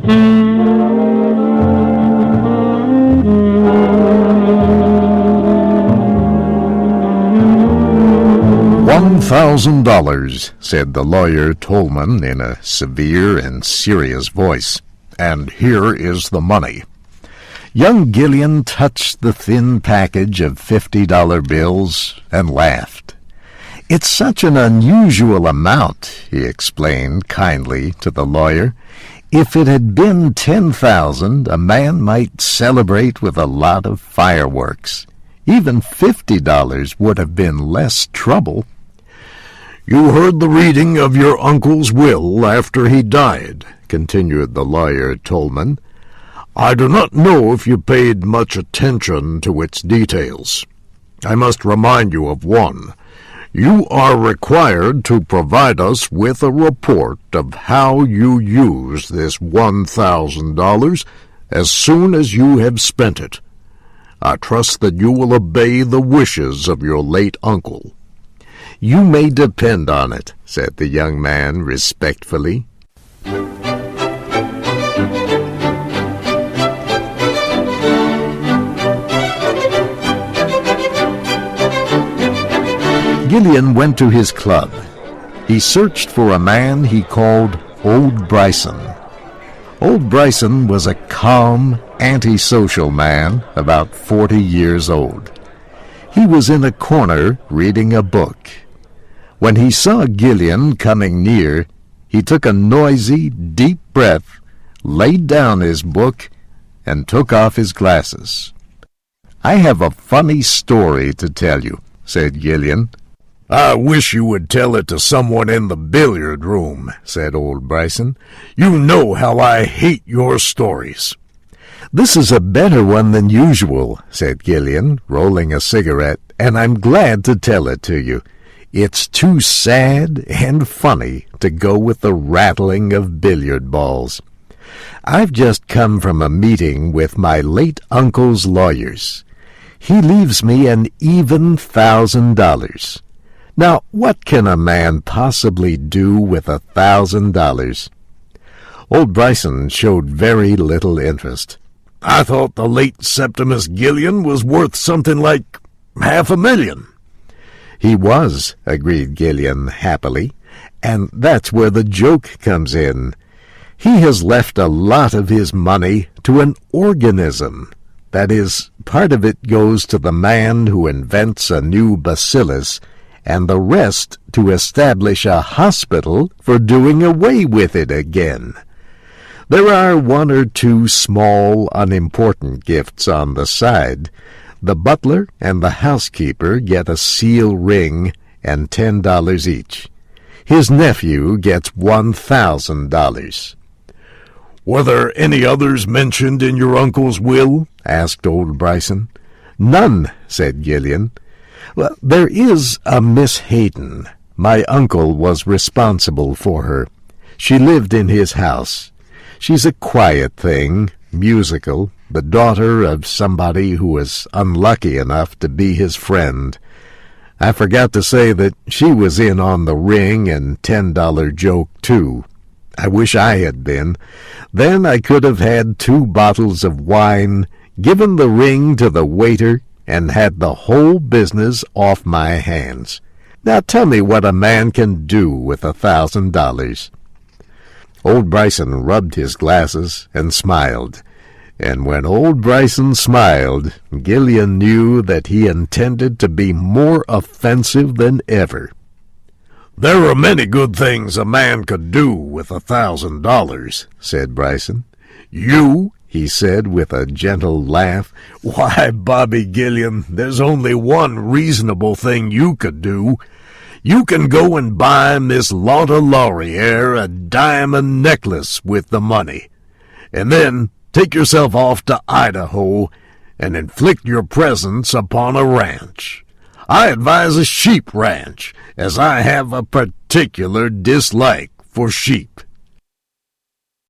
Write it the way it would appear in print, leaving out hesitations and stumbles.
$1,000, said the lawyer Tungmen in a severe and serious voice. And here is the money. Young Gillian touched the thin package of $50 bills and laughed. It's such an unusual amount, he explained kindly to the lawyer. If it had been 10,000, a man might celebrate with a lot of fireworks. Even $50 would have been less trouble. You heard the reading of your uncle's will after he died, continued the lawyer Tungmen. I do not know if you paid much attention to its details. I must remind you of one. You are required to provide us with a report of how you use this $1,000 as soon as you have spent it. I trust that you will obey the wishes of your late uncle. You may depend on it, said the young man respectfully. Gillian went to his club. He searched for a man he called Old Bryson. Old Bryson was a calm, antisocial man about 40 years old. He was in a corner reading a book. When he saw Gillian coming near, he took a noisy, deep breath, laid down his book, and took off his glasses. I have a funny story to tell you, said Gillian. I wish you would tell it to someone in the billiard room, said Old Bryson. You know how I hate your stories. This is a better one than usual, said Gillian, rolling a cigarette, and I'm glad to tell it to you. It's too sad and funny to go with the rattling of billiard balls. I've just come from a meeting with my late uncle's lawyers. He leaves me an even $1,000. Now, what can a man possibly do with $1,000? Old Bryson showed very little interest. I thought the late Septimus Gillian was worth something like $500,000. He was, agreed Gillian happily, and that's where the joke comes in. He has left a lot of his money to an organism. That is, part of it goes to the man who invents a new bacillus, and the rest to establish a hospital for doing away with it again. There are one or two small, unimportant gifts on the side. The butler and the housekeeper get a seal ring and $10 each. His nephew gets $1,000. Were there any others mentioned in your uncle's will? Asked Old Bryson. None, said Gillian. Well, there is a Miss Hayden. My uncle was responsible for her. She lived in his house. She's a quiet thing, musical, the daughter of somebody who was unlucky enough to be his friend. I forgot to say that she was in on the ring and $10 joke, too. I wish I had been. Then I could have had 2 bottles of wine, given the ring to the waiter, and had the whole business off my hands. Now tell me what a man can do with $1,000. Old Bryson rubbed his glasses and smiled. And when Old Bryson smiled, Gillian knew that he intended to be more offensive than ever. There are many good things a man could do with $1,000, said Bryson. You, he said with a gentle laugh, why, Bobby Gillian, there's only one reasonable thing you could do. You can go and buy Miss Lotta Laurier a diamond necklace with the money, and then take yourself off to Idaho and inflict your presence upon a ranch. I advise a sheep ranch, as I have a particular dislike for sheep.